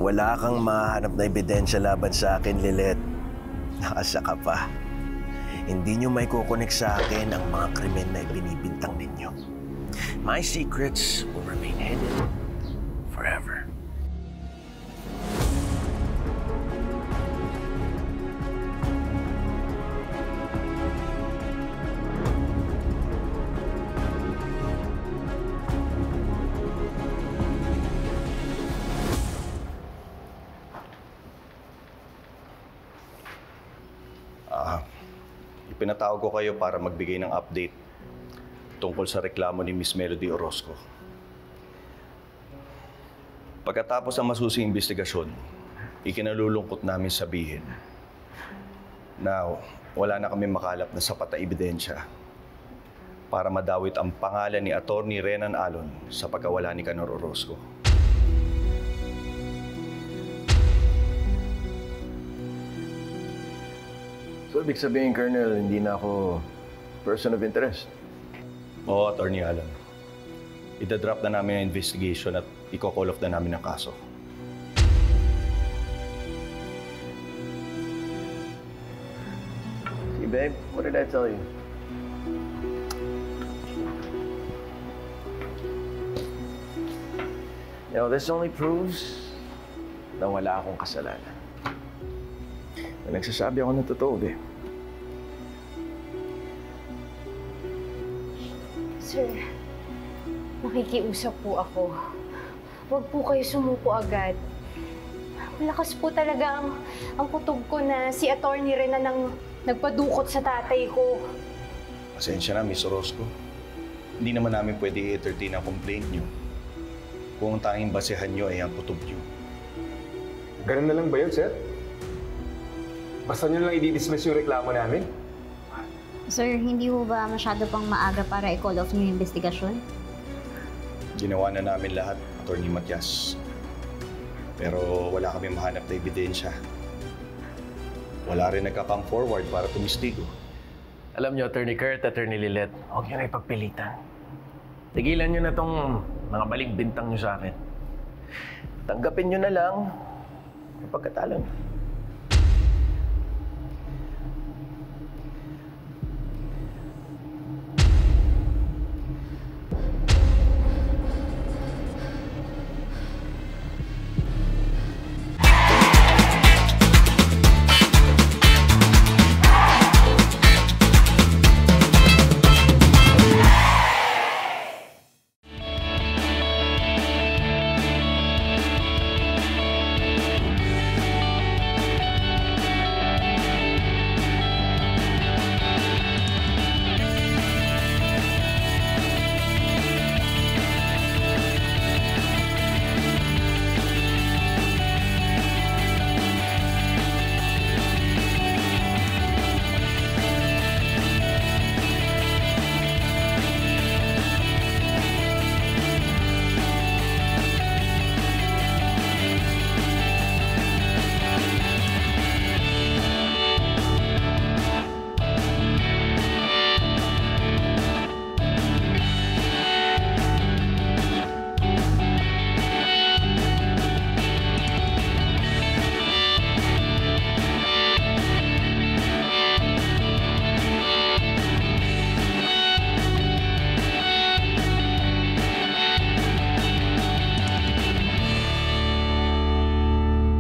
Wala kang mahanap na ebidensya laban sa akin, Lilet. Nakasa ka pa. Hindi nyo may kukonek sa akin ang mga krimen na ibinibintang ninyo. My secrets will remain hidden forever. Pinatawag ko kayo para magbigay ng update tungkol sa reklamo ni Miss Melody Orozco. Pagkatapos ng masusing investigasyon, ikinalulungkot namin sabihin na wala na kami makalap na sapat na ebidensya para madawit ang pangalan ni Attorney Renan Alon sa pagkawala ni Canor Orozco. So, ibig sabihin, Colonel, hindi na ako person of interest? Oo, Attorney Alon. Ida-drop na namin ang investigation at i-call off na namin ang kaso. See, babe, what did I tell you? You know, this only proves na wala akong kasalanan. Nagsasabi ako ng totoo, babe. Sir, nakikiusap po ako. Huwag po kayo sumuko agad. Malakas po talaga ang kutob ko na si Attorney Renan ang nagpadukot sa tatay ko. Pasensya na, Miss Orozco. Hindi naman namin pwede i-entertain ang complaint niyo kung ang tanging basehan niyo ay ang kutob niyo. Ganun na lang ba yun, sir? Basta nyo lang i-dismiss yung reklamo namin? Sir, hindi ho ba masyado pang maaga para i-call off niyo yung investigasyon? Ginawa na namin lahat, Attorney Matias. Pero wala kami mahanap na ebidensya. Wala rin nagka-come forward para tumistigo. Alam niyo, Attorney Kurt, Attorney Lilet, huwag niyo na ipagpilitan. Tigilan niyo na tong mga baling bintang niyo sa akin. Tanggapin niyo na lang ang pagkatalo niyo.